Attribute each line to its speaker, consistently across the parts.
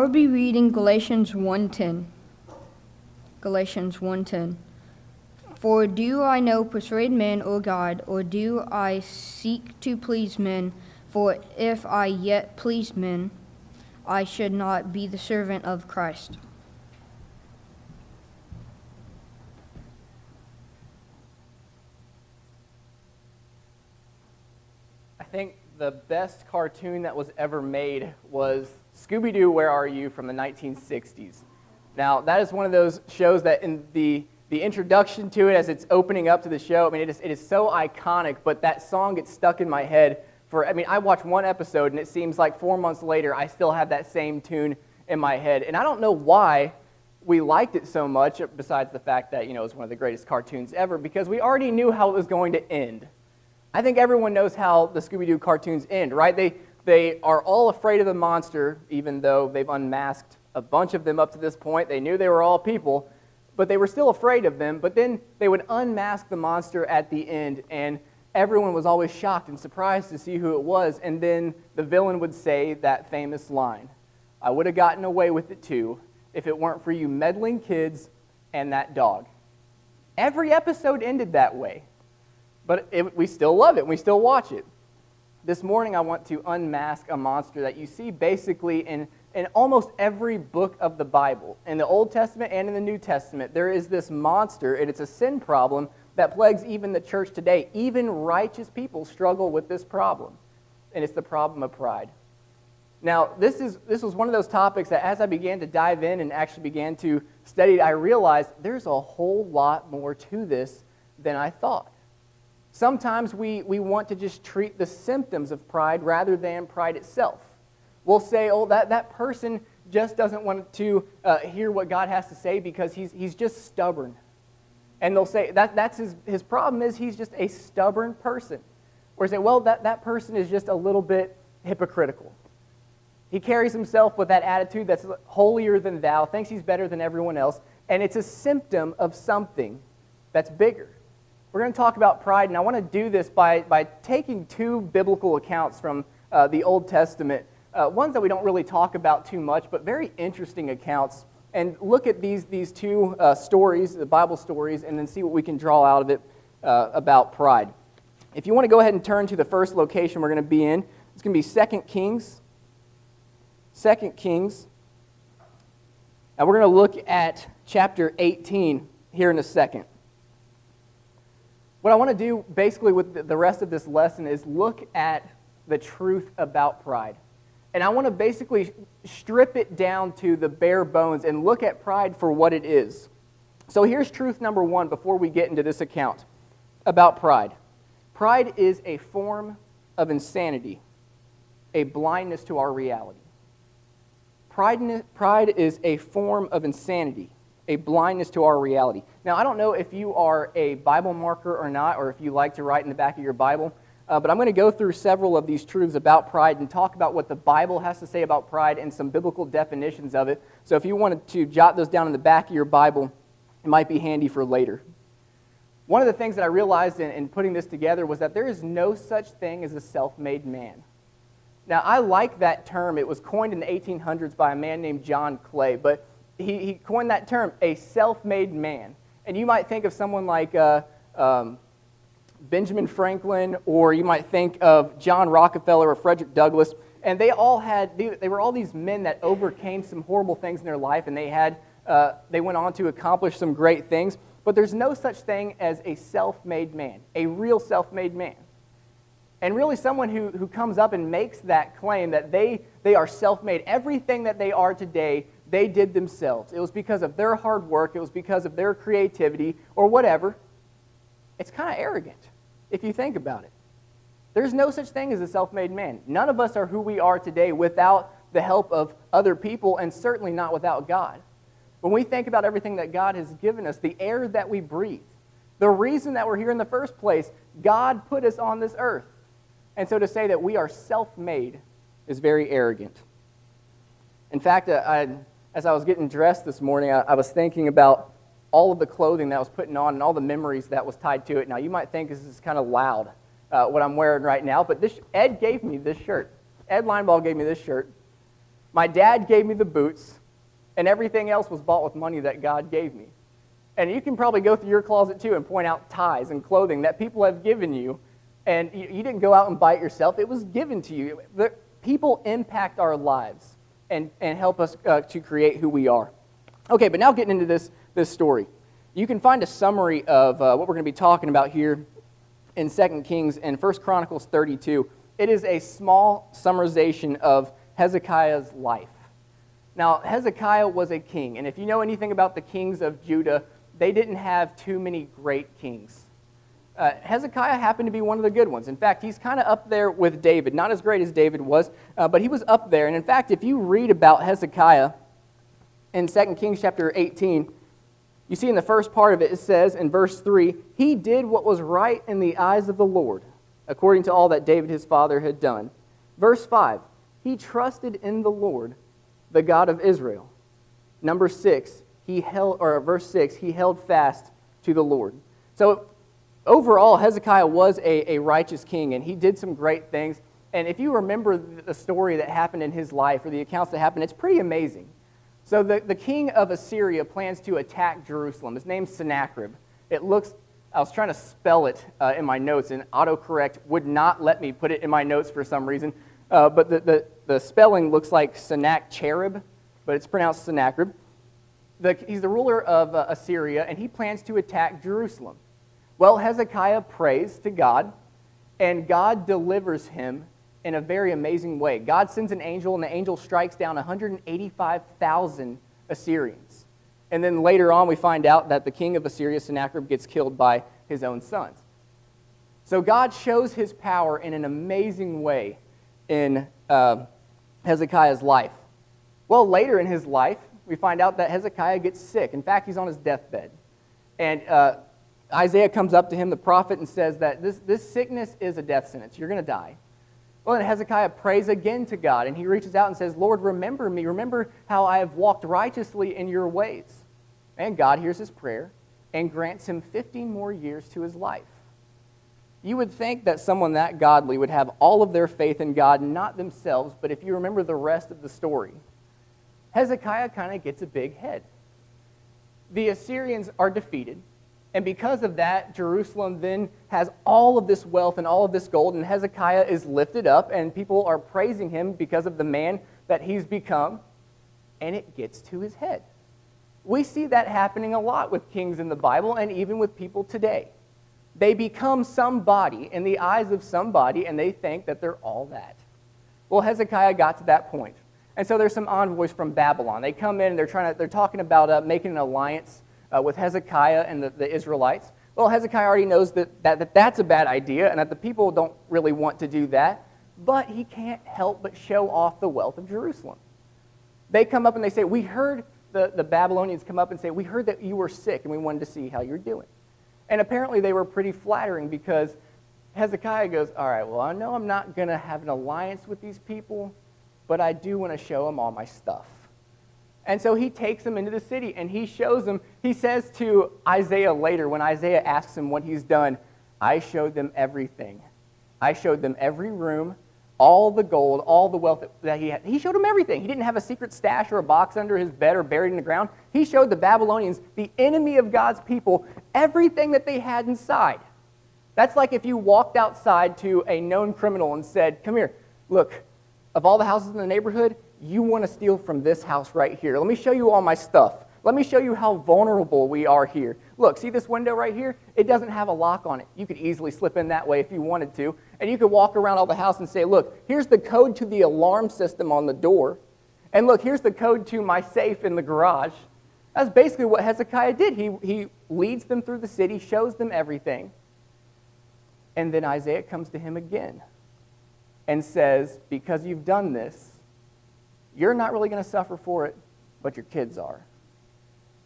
Speaker 1: will be reading Galatians 1:10. Galatians 1:10. For do I now persuade men or God, or do I seek to please men? For if I yet please men, I should not be the servant of Christ.
Speaker 2: I think the best cartoon that was ever made was Scooby-Doo, Where Are You? From the 1960s. Now, that is one of those shows that in the introduction to it, as it's opening up to the show, I mean, it is so iconic, but that song gets stuck in my head I watched one episode, and it seems like 4 months later, I still have that same tune in my head. And I don't know why we liked it so much, besides the fact that, it was one of the greatest cartoons ever, because we already knew how it was going to end. I think everyone knows how the Scooby-Doo cartoons end, right? They are all afraid of the monster, even though they've unmasked a bunch of them up to this point. They knew they were all people, but they were still afraid of them. But then they would unmask the monster at the end, and everyone was always shocked and surprised to see who it was. And then the villain would say that famous line, "I would have gotten away with it too if it weren't for you meddling kids and that dog." Every episode ended that way. But we still love it, and we still watch it. This morning I want to unmask a monster that you see basically in almost every book of the Bible. In the Old Testament and in the New Testament, there is this monster, and it's a sin problem that plagues even the church today. Even righteous people struggle with this problem, and it's the problem of pride. Now, this was one of those topics that as I began to dive in and actually began to study it, I realized there's a whole lot more to this than I thought. Sometimes we want to just treat the symptoms of pride rather than pride itself. We'll say, oh, that person just doesn't want to hear what God has to say because he's just stubborn. And they'll say that's his problem is he's just a stubborn person. Or say, well, that person is just a little bit hypocritical. He carries himself with that attitude that's holier than thou, thinks he's better than everyone else, and it's a symptom of something that's bigger. We're going to talk about pride, and I want to do this by taking two biblical accounts from the Old Testament, ones that we don't really talk about too much, but very interesting accounts, and look at these two stories, the Bible stories, and then see what we can draw out of it about pride. If you want to go ahead and turn to the first location we're going to be in, it's going to be 2 Kings. 2 Kings. And we're going to look at chapter 18 here in a second. What I want to do basically with the rest of this lesson is look at the truth about pride. And I want to basically strip it down to the bare bones and look at pride for what it is. So here's truth number one before we get into this account about pride. Pride is a form of insanity, a blindness to our reality. Pride is a form of insanity, a blindness to our reality. Now, I don't know if you are a Bible marker or not, or if you like to write in the back of your Bible, but I'm going to go through several of these truths about pride and talk about what the Bible has to say about pride and some biblical definitions of it. So if you wanted to jot those down in the back of your Bible, it might be handy for later. One of the things that I realized in putting this together was that there is no such thing as a self-made man. Now, I like that term. It was coined in the 1800s by a man named John Clay, but he coined that term, a self-made man. And you might think of someone like Benjamin Franklin, or you might think of John Rockefeller or Frederick Douglass, and they were all these men that overcame some horrible things in their life, and they went on to accomplish some great things. But there's no such thing as a self-made man, a real self-made man. And really someone who comes up and makes that claim that they are self-made, everything that they are today, they did themselves. It was because of their hard work, it was because of their creativity, or whatever. It's kind of arrogant, if you think about it. There's no such thing as a self-made man. None of us are who we are today without the help of other people, and certainly not without God. When we think about everything that God has given us, the air that we breathe, the reason that we're here in the first place, God put us on this earth. And so to say that we are self-made is very arrogant. In fact, as I was getting dressed this morning, I was thinking about all of the clothing that I was putting on and all the memories that was tied to it. Now, you might think this is kind of loud, what I'm wearing right now, but Ed gave me this shirt. Ed Lineball gave me this shirt. My dad gave me the boots, and everything else was bought with money that God gave me. And you can probably go through your closet too and point out ties and clothing that people have given you, and you didn't go out and buy it yourself. It was given to you. The people impact our lives and help us to create who we are. Okay, but now getting into this story. You can find a summary of what we're going to be talking about here in 2 Kings and 1 Chronicles 32. It is a small summarization of Hezekiah's life. Now, Hezekiah was a king, and if you know anything about the kings of Judah, they didn't have too many great kings. Hezekiah happened to be one of the good ones. In fact, he's kind of up there with David. Not as great as David was, but he was up there. And in fact, if you read about Hezekiah in 2 Kings chapter 18, you see in the first part of it, it says in verse 3, he did what was right in the eyes of the Lord, according to all that David his father had done. Verse 5, he trusted in the Lord, the God of Israel. Number 6, verse 6, he held fast to the Lord. So overall, Hezekiah was a righteous king, and he did some great things. And if you remember the story that happened in his life, or the accounts that happened, it's pretty amazing. So the king of Assyria plans to attack Jerusalem. His name's Sennacherib. I was trying to spell it in my notes, and autocorrect would not let me put it in my notes for some reason. But the spelling looks like Sennacherib, but it's pronounced Sennacherib. He's the ruler of Assyria, and he plans to attack Jerusalem. Well, Hezekiah prays to God, and God delivers him in a very amazing way. God sends an angel, and the angel strikes down 185,000 Assyrians. And then later on, we find out that the king of Assyria, Sennacherib, gets killed by his own sons. So God shows his power in an amazing way in Hezekiah's life. Well, later in his life, we find out that Hezekiah gets sick. In fact, he's on his deathbed. And Isaiah comes up to him, the prophet, and says that this sickness is a death sentence. You're going to die. Well, then Hezekiah prays again to God, and he reaches out and says, Lord, remember me. Remember how I have walked righteously in your ways. And God hears his prayer and grants him 15 more years to his life. You would think that someone that godly would have all of their faith in God, not themselves, but if you remember the rest of the story, Hezekiah kind of gets a big head. The Assyrians are defeated, and because of that, Jerusalem then has all of this wealth and all of this gold, and Hezekiah is lifted up, and people are praising him because of the man that he's become, and it gets to his head. We see that happening a lot with kings in the Bible and even with people today. They become somebody in the eyes of somebody, and they think that they're all that. Well, Hezekiah got to that point. And so there's some envoys from Babylon. They come in and they're talking about making an alliance with Hezekiah and the Israelites. Well, Hezekiah already knows that's a bad idea and that the people don't really want to do that, but he can't help but show off the wealth of Jerusalem. They come up and they say, we heard, the Babylonians come up and say, we heard that you were sick and we wanted to see how you're doing. And apparently they were pretty flattering because Hezekiah goes, all right, well, I know I'm not going to have an alliance with these people, but I do want to show them all my stuff. And so he takes them into the city, and he shows them. He says to Isaiah later, when Isaiah asks him what he's done, I showed them everything. I showed them every room, all the gold, all the wealth that he had. He showed them everything. He didn't have a secret stash or a box under his bed or buried in the ground. He showed the Babylonians, the enemy of God's people, everything that they had inside. That's like if you walked outside to a known criminal and said, come here, look, of all the houses in the neighborhood, you want to steal from this house right here. Let me show you all my stuff. Let me show you how vulnerable we are here. Look, see this window right here? It doesn't have a lock on it. You could easily slip in that way if you wanted to. And you could walk around all the house and say, look, here's the code to the alarm system on the door. And look, here's the code to my safe in the garage. That's basically what Hezekiah did. He leads them through the city, shows them everything. And then Isaiah comes to him again and says, because you've done this, you're not really going to suffer for it, but your kids are.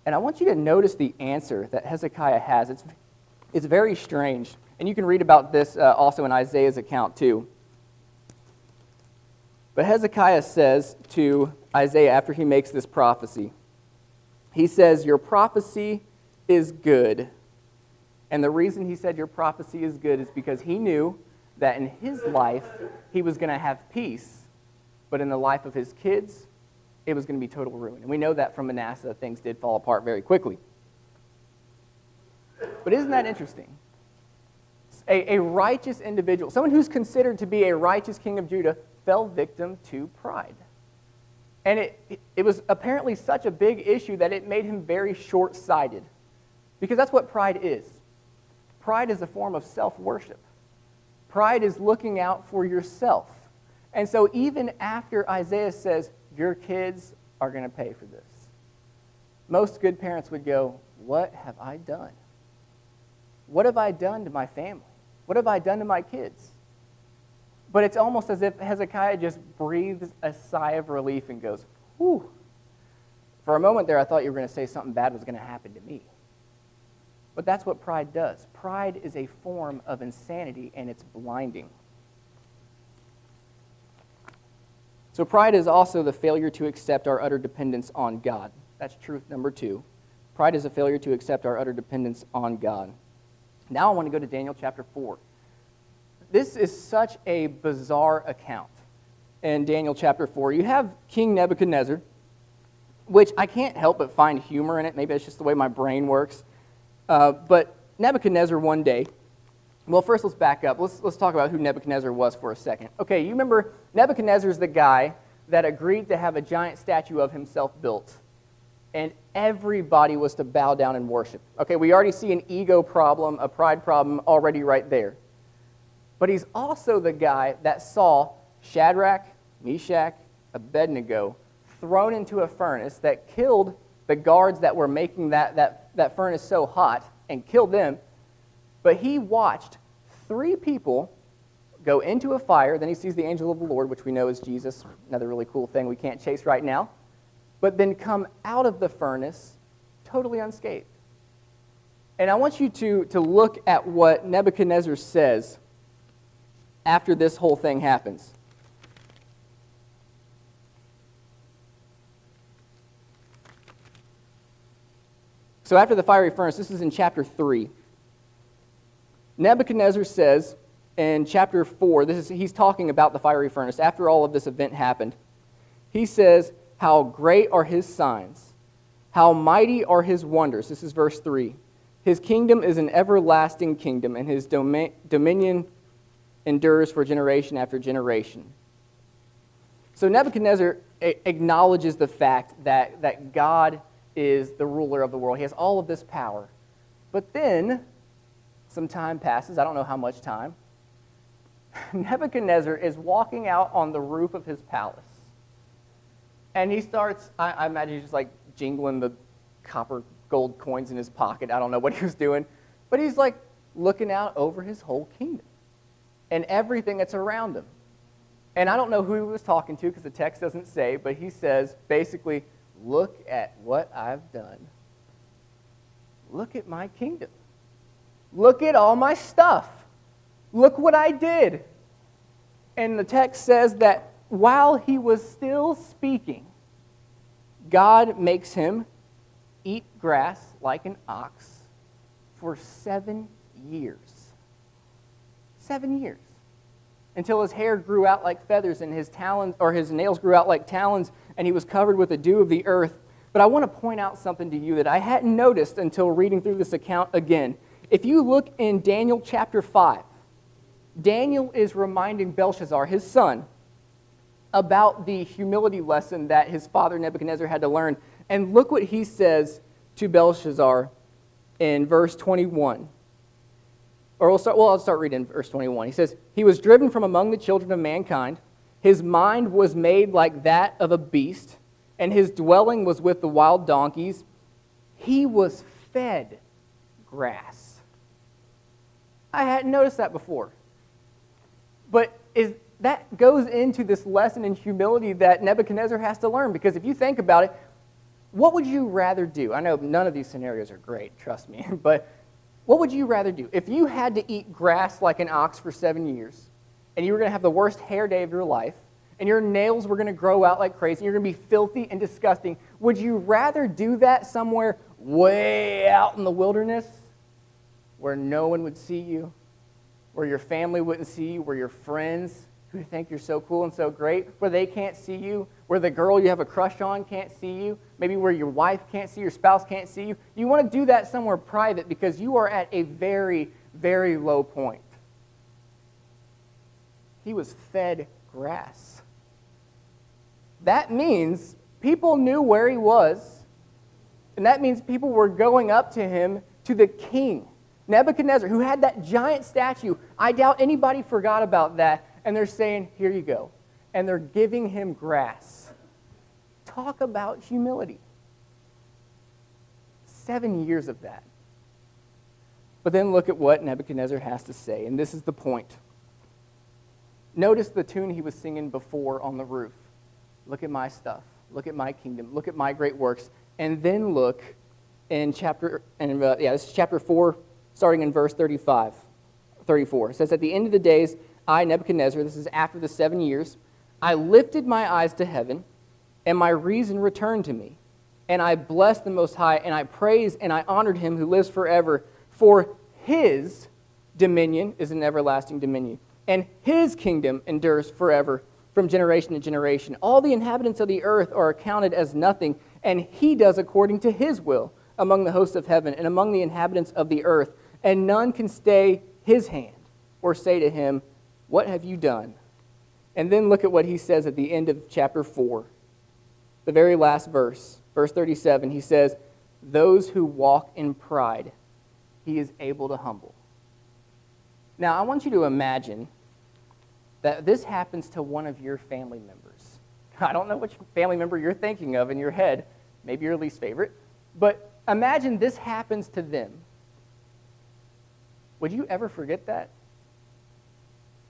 Speaker 2: And I want you to notice the answer that Hezekiah has. It's very strange. And you can read about this also in Isaiah's account too. But Hezekiah says to Isaiah after he makes this prophecy, he says, your prophecy is good. And the reason he said your prophecy is good is because he knew that in his life he was going to have peace, but in the life of his kids, it was going to be total ruin. And we know that from Manasseh, things did fall apart very quickly. But isn't that interesting? A righteous individual, someone who's considered to be a righteous king of Judah, fell victim to pride. And it was apparently such a big issue that it made him very short-sighted. Because that's what pride is. Pride is a form of self-worship. Pride is looking out for yourself. And so even after Isaiah says, your kids are going to pay for this, most good parents would go, what have I done? What have I done to my family? What have I done to my kids? But it's almost as if Hezekiah just breathes a sigh of relief and goes, whew. For a moment there, I thought you were going to say something bad was going to happen to me. But that's what pride does. Pride is a form of insanity, and it's blinding. So pride is also the failure to accept our utter dependence on God. That's truth number 2. Pride is a failure to accept our utter dependence on God. Now I want to go to Daniel chapter 4. This is such a bizarre account in Daniel chapter 4. You have King Nebuchadnezzar, which I can't help but find humor in it. Maybe it's just the way my brain works. But Nebuchadnezzar one day, well, first let's back up. Let's talk about who Nebuchadnezzar was for a second. Okay, you remember Nebuchadnezzar is the guy that agreed to have a giant statue of himself built. And everybody was to bow down and worship. Okay, we already see an ego problem, a pride problem already right there. But he's also the guy that saw Shadrach, Meshach, Abednego thrown into a furnace that killed the guards that were making that furnace so hot and killed them. But he watched 3 people go into a fire. Then he sees the angel of the Lord, which we know is Jesus, another really cool thing we can't chase right now. But then come out of the furnace totally unscathed. And I want you to look at what Nebuchadnezzar says after this whole thing happens. So after the fiery furnace, this is in chapter 3. Nebuchadnezzar says in chapter 4, he's talking about the fiery furnace. After all of this event happened, he says, how great are his signs, how mighty are his wonders. This is verse 3. His kingdom is an everlasting kingdom, and his dominion endures for generation after generation. So Nebuchadnezzar acknowledges the fact that God is the ruler of the world. He has all of this power. But then, some time passes, I don't know how much time, Nebuchadnezzar is walking out on the roof of his palace. And he starts, I imagine he's just like jingling the copper gold coins in his pocket. I don't know what he was doing. But he's like looking out over his whole kingdom and everything that's around him. And I don't know who he was talking to because the text doesn't say, but he says basically, look at what I've done. Look at my kingdom. Look at all my stuff. Look what I did. And the text says that while he was still speaking, God makes him eat grass like an ox for 7 years. 7 years. Until his hair grew out like feathers and his talons, or his nails grew out like talons, and he was covered with the dew of the earth. But I want to point out something to you that I hadn't noticed until reading through this account again. If you look in Daniel chapter 5, Daniel is reminding Belshazzar, his son, about the humility lesson that his father Nebuchadnezzar had to learn. And look what he says to Belshazzar in verse 21. I'll start reading verse 21. He says, he was driven from among the children of mankind. His mind was made like that of a beast, and his dwelling was with the wild donkeys. He was fed grass. I hadn't noticed that before. But that goes into this lesson in humility that Nebuchadnezzar has to learn. Because if you think about it, what would you rather do? I know none of these scenarios are great, trust me. But what would you rather do? If you had to eat grass like an ox for 7 years, and you were going to have the worst hair day of your life, and your nails were going to grow out like crazy, and you're going to be filthy and disgusting, would you rather do that somewhere way out in the wilderness where no one would see you, where your family wouldn't see you, where your friends who who think you're so cool and so great, where they can't see you, where the girl you have a crush on can't see you, maybe where your wife can't see, your spouse can't see you. You want to do that somewhere private because you are at a very, very low point. He was fed grass. That means people knew where he was, and that means people were going up to him, to the king, Nebuchadnezzar, who had that giant statue. I doubt anybody forgot about that. And they're saying, here you go. And they're giving him grass. Talk about humility. 7 years of that. But then look at what Nebuchadnezzar has to say. And this is the point. Notice the tune he was singing before on the roof. Look at my stuff. Look at my kingdom. Look at my great works. And then look in this is chapter 4, starting in verse 34. It says, at the end of the days, I, Nebuchadnezzar, this is after the 7 years, I lifted my eyes to heaven, and my reason returned to me. And I blessed the Most High, and I praised and I honored him who lives forever. For his dominion is an everlasting dominion, and his kingdom endures forever, from generation to generation. All the inhabitants of the earth are accounted as nothing, and he does according to his will among the hosts of heaven and among the inhabitants of the earth. And none can stay his hand or say to him, what have you done? And then look at what he says at the end of chapter 4. The very last verse, verse 37, he says, those who walk in pride, he is able to humble. Now, I want you to imagine that this happens to one of your family members. I don't know which family member you're thinking of in your head, maybe your least favorite, but imagine this happens to them. Would you ever forget that?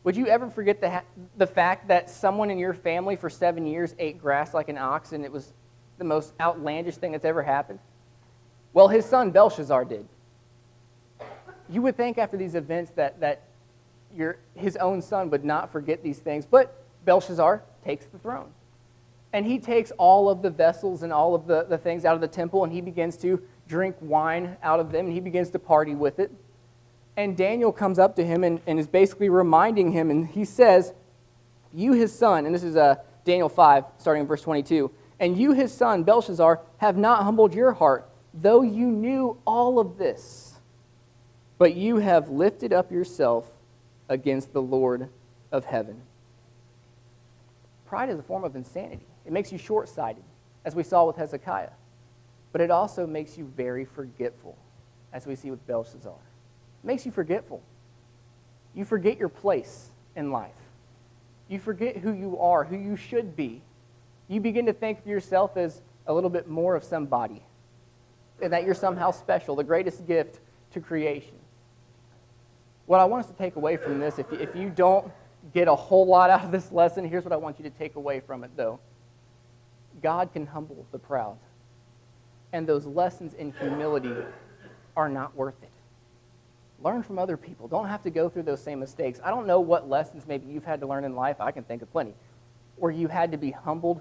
Speaker 2: Would you ever forget the fact that someone in your family for 7 years ate grass like an ox and it was the most outlandish thing that's ever happened? Well, his son Belshazzar did. You would think after these events that his own son would not forget these things, but Belshazzar takes the throne. And he takes all of the vessels and all of the things out of the temple, and he begins to drink wine out of them, and he begins to party with it. And Daniel comes up to him and is basically reminding him, and he says, you, his son, and this is Daniel 5, starting in verse 22, and you, his son, Belshazzar, have not humbled your heart, though you knew all of this. But you have lifted up yourself against the Lord of heaven. Pride is a form of insanity. It makes you short-sighted, as we saw with Hezekiah. But it also makes you very forgetful, as we see with Belshazzar. It makes you forgetful. You forget your place in life. You forget who you are, who you should be. You begin to think of yourself as a little bit more of somebody, and that you're somehow special, the greatest gift to creation. What I want us to take away from this, if you don't get a whole lot out of this lesson, here's what I want you to take away from it, though. God can humble the proud, and those lessons in humility are not worth it. Learn from other people. Don't have to go through those same mistakes. I don't know what lessons maybe you've had to learn in life. I can think of plenty. Where you had to be humbled,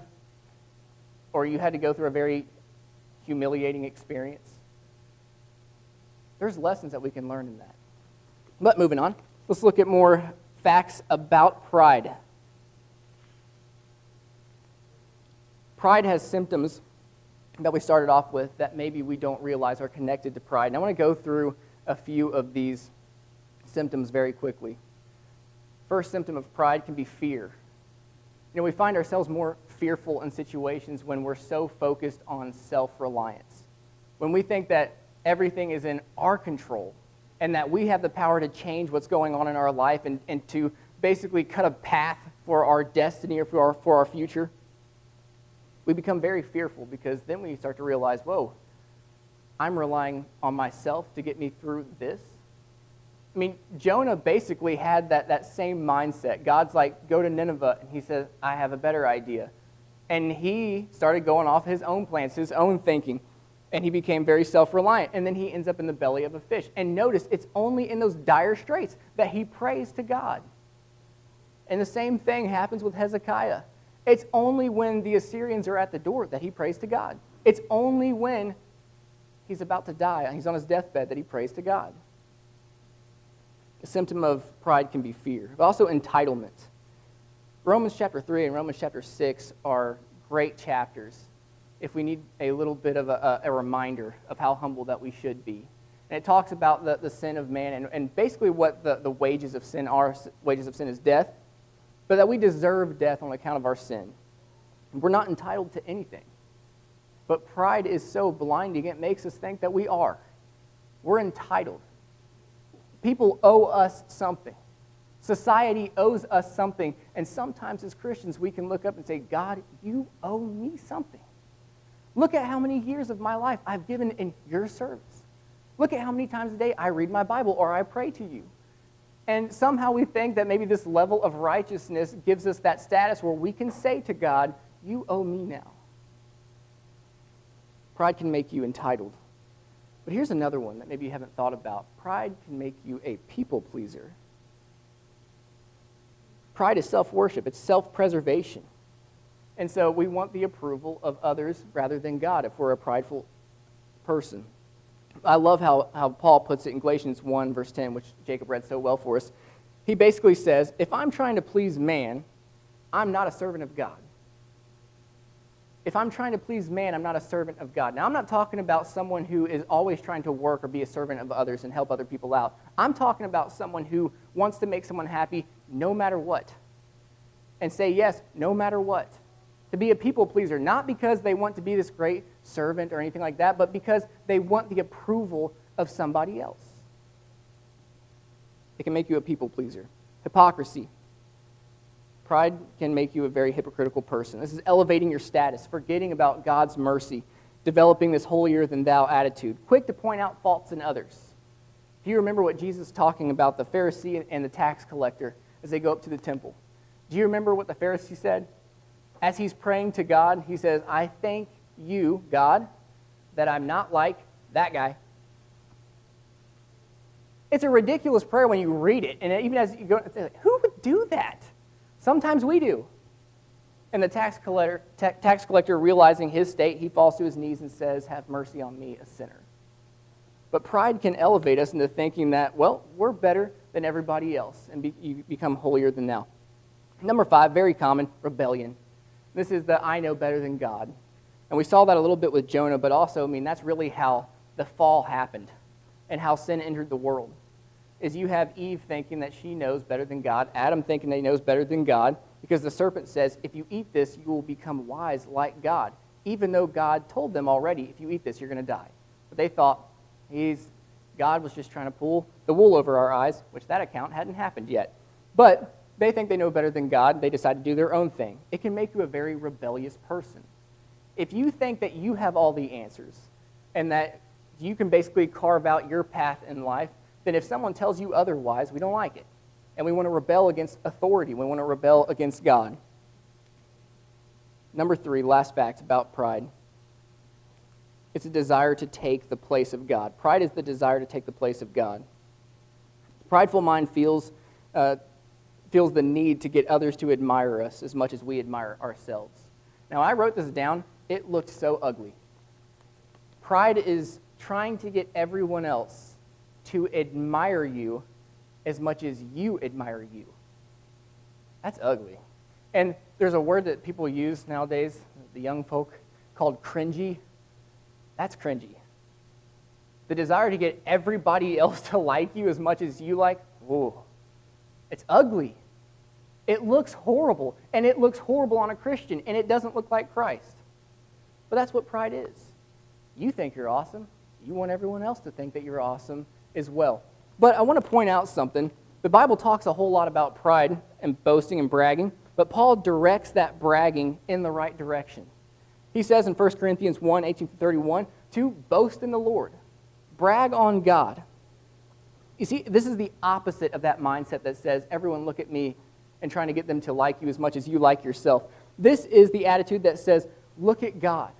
Speaker 2: or you had to go through a very humiliating experience. There's lessons that we can learn in that. But moving on, let's look at more facts about pride. Pride has symptoms that we started off with that maybe we don't realize are connected to pride. And I want to go through a few of these symptoms very quickly. First symptom of pride can be fear. You know, we find ourselves more fearful in situations when we're so focused on self-reliance. When we think that everything is in our control and that we have the power to change what's going on in our life and to basically cut a path for our destiny or for our future, we become very fearful because then we start to realize, whoa, I'm relying on myself to get me through this. I mean, Jonah basically had that same mindset. God's like, go to Nineveh, and he says, I have a better idea. And he started going off his own plans, his own thinking, and he became very self-reliant. And then he ends up in the belly of a fish. And notice, it's only in those dire straits that he prays to God. And the same thing happens with Hezekiah. It's only when the Assyrians are at the door that he prays to God. It's only when he's about to die and he's on his deathbed that he prays to God. A symptom of pride can be fear, but also entitlement. Romans chapter 3 and Romans chapter 6 are great chapters if we need a little bit of a reminder of how humble that we should be. And it talks about the sin of man and basically what the wages of sin are. Wages of sin is death, but that we deserve death on account of our sin. We're not entitled to anything. But pride is so blinding, it makes us think that we are. We're entitled. People owe us something. Society owes us something. And sometimes as Christians, we can look up and say, God, you owe me something. Look at how many years of my life I've given in your service. Look at how many times a day I read my Bible or I pray to you. And somehow we think that maybe this level of righteousness gives us that status where we can say to God, you owe me now. Pride can make you entitled. But here's another one that maybe you haven't thought about. Pride can make you a people pleaser. Pride is self-worship. It's self-preservation. And so we want the approval of others rather than God if we're a prideful person. I love how Paul puts it in Galatians 1, verse 10, which Jacob read so well for us. He basically says, if I'm trying to please man, I'm not a servant of God. If I'm trying to please man, I'm not a servant of God. Now, I'm not talking about someone who is always trying to work or be a servant of others and help other people out. I'm talking about someone who wants to make someone happy no matter what. And say yes no matter what. To be a people pleaser, not because they want to be this great servant or anything like that, but because they want the approval of somebody else. It can make you a people pleaser. Hypocrisy. Pride can make you a very hypocritical person. This is elevating your status, forgetting about God's mercy, developing this holier-than-thou attitude, quick to point out faults in others. Do you remember what Jesus was talking about, the Pharisee and the tax collector, as they go up to the temple? Do you remember what the Pharisee said? As he's praying to God, he says, I thank you, God, that I'm not like that guy. It's a ridiculous prayer when you read it, and even as you go, who would do that? Sometimes we do. And the tax collector, realizing his state, he falls to his knees and says, have mercy on me, a sinner. But pride can elevate us into thinking that, well, we're better than everybody else, and you become holier than thou. Number 5, very common, rebellion. This is the I know better than God. And we saw that a little bit with Jonah, but also, that's really how the fall happened and how sin entered the world. Is you have Eve thinking that she knows better than God, Adam thinking that he knows better than God, because the serpent says, if you eat this, you will become wise like God, even though God told them already, if you eat this, you're going to die. But they thought God was just trying to pull the wool over our eyes, which that account hadn't happened yet. But they think they know better than God. They decide to do their own thing. It can make you a very rebellious person. If you think that you have all the answers and that you can basically carve out your path in life, then if someone tells you otherwise, we don't like it. And we want to rebel against authority. We want to rebel against God. Number 3, last fact about pride. It's a desire to take the place of God. Pride is the desire to take the place of God. The prideful mind feels the need to get others to admire us as much as we admire ourselves. Now, I wrote this down. It looked so ugly. Pride is trying to get everyone else to admire you as much as you admire you. That's ugly. And there's a word that people use nowadays, the young folk, called cringy. That's cringy. The desire to get everybody else to like you as much as you like, whoa. It's ugly. It looks horrible, and it looks horrible on a Christian, and it doesn't look like Christ. But that's what pride is. You think you're awesome. You want everyone else to think that you're awesome as well. But I want to point out something. The Bible talks a whole lot about pride and boasting and bragging, but Paul directs that bragging in the right direction. He says in 1 Corinthians 1, 18-31, to boast in the Lord. Brag on God. You see, this is the opposite of that mindset that says, everyone look at me, and trying to get them to like you as much as you like yourself. This is the attitude that says, look at God.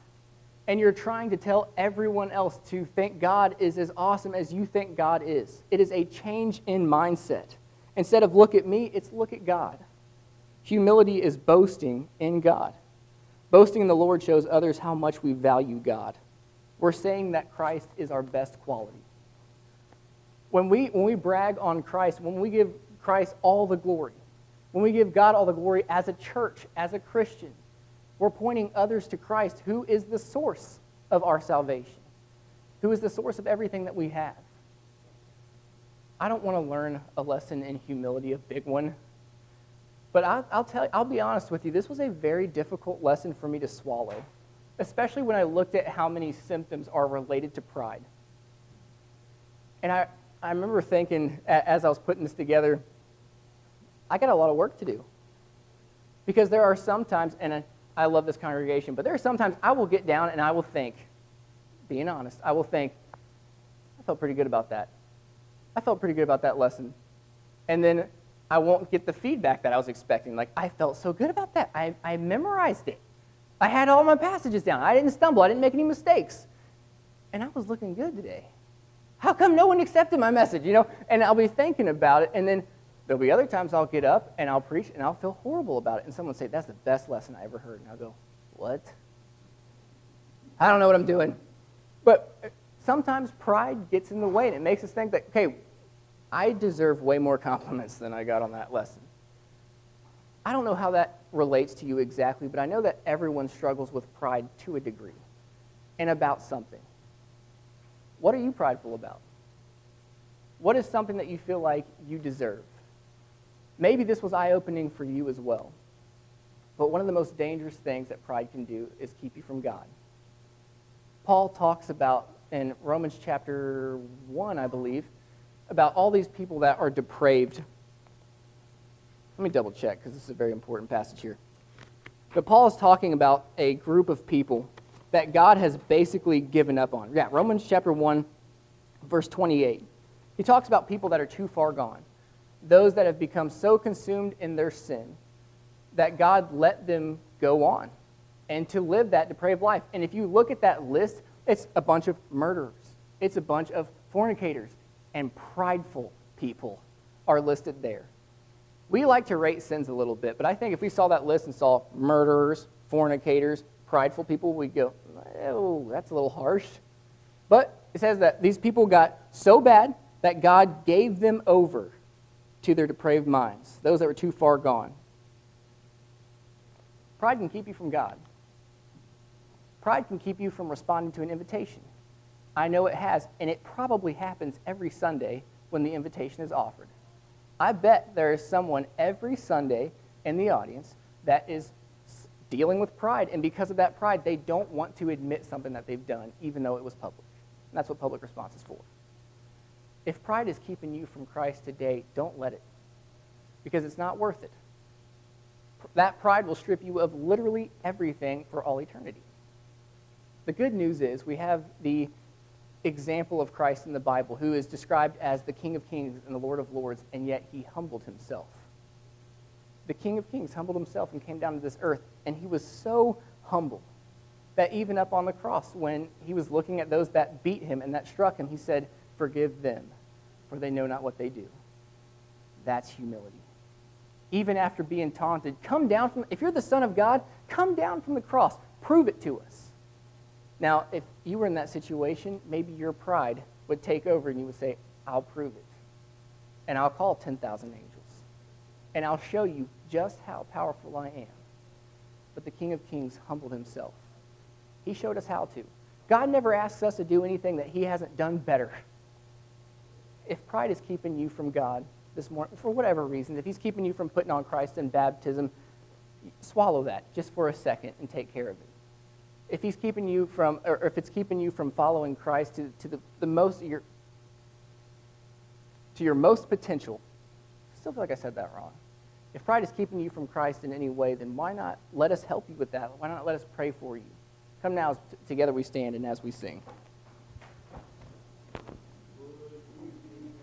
Speaker 2: And you're trying to tell everyone else to think God is as awesome as you think God is. It is a change in mindset. Instead of look at me, it's look at God. Humility is boasting in God. Boasting in the Lord shows others how much we value God. We're saying that Christ is our best quality. When we brag on Christ, when we give Christ all the glory, When we give God all the glory as a church, as a Christian, we're pointing others to Christ, who is the source of our salvation, who is the source of everything that we have. I don't want to learn a lesson in humility, a big one. But I'll be honest with you, this was a very difficult lesson for me to swallow, especially when I looked at how many symptoms are related to pride. And I remember thinking, as I was putting this together, I got a lot of work to do. Because there are some times, and I love this congregation, but there are sometimes I will get down and I will think, being honest, I will think, I felt pretty good about that. I felt pretty good about that lesson. And then I won't get the feedback that I was expecting. Like, I felt so good about that. I memorized it. I had all my passages down. I didn't stumble. I didn't make any mistakes. And I was looking good today. How come no one accepted my message? And I'll be thinking about it, and then there'll be other times I'll get up and I'll preach and I'll feel horrible about it. And someone will say, that's the best lesson I ever heard. And I'll go, what? I don't know what I'm doing. But sometimes pride gets in the way, and it makes us think that, okay, I deserve way more compliments than I got on that lesson. I don't know how that relates to you exactly, but I know that everyone struggles with pride to a degree and about something. What are you prideful about? What is something that you feel like you deserve? Maybe this was eye-opening for you as well. But one of the most dangerous things that pride can do is keep you from God. Paul talks about, in Romans chapter 1, I believe, about all these people that are depraved. Let me double check, because this is a very important passage here. But Paul is talking about a group of people that God has basically given up on. Yeah, Romans chapter 1, verse 28. He talks about people that are too far gone. Those that have become so consumed in their sin that God let them go on and to live that depraved life. And if you look at that list, it's a bunch of murderers. It's a bunch of fornicators. And prideful people are listed there. We like to rate sins a little bit, but I think if we saw that list and saw murderers, fornicators, prideful people, we'd go, oh, that's a little harsh. But it says that these people got so bad that God gave them over to their depraved minds, those that were too far gone. Pride can keep you from God. Pride can keep you from responding to an invitation. I know it has, and it probably happens every Sunday when the invitation is offered. I bet there is someone every Sunday in the audience that is dealing with pride, and because of that pride, they don't want to admit something that they've done, even though it was public. And that's what public response is for. If pride is keeping you from Christ today, don't let it, because it's not worth it. That pride will strip you of literally everything for all eternity. The good news is we have the example of Christ in the Bible, who is described as the King of Kings and the Lord of Lords, and yet he humbled himself. The King of Kings humbled himself and came down to this earth, and he was so humble that even up on the cross, when he was looking at those that beat him and that struck him, he said, forgive them, for they know not what they do. That's humility. Even after being taunted, if you're the Son of God, come down from the cross. Prove it to us. Now, if you were in that situation, maybe your pride would take over and you would say, I'll prove it. And I'll call 10,000 angels. And I'll show you just how powerful I am. But the King of Kings humbled himself. He showed us how to. God never asks us to do anything that he hasn't done better. If pride is keeping you from God this morning, for whatever reason, if he's keeping you from putting on Christ in baptism, swallow that just for a second and take care of it. If he's keeping you from, or if it's keeping you from following Christ to your most potential, I still feel like I said that wrong. If pride is keeping you from Christ in any way, then why not let us help you with that? Why not let us pray for you? Come now, together we stand and as we sing.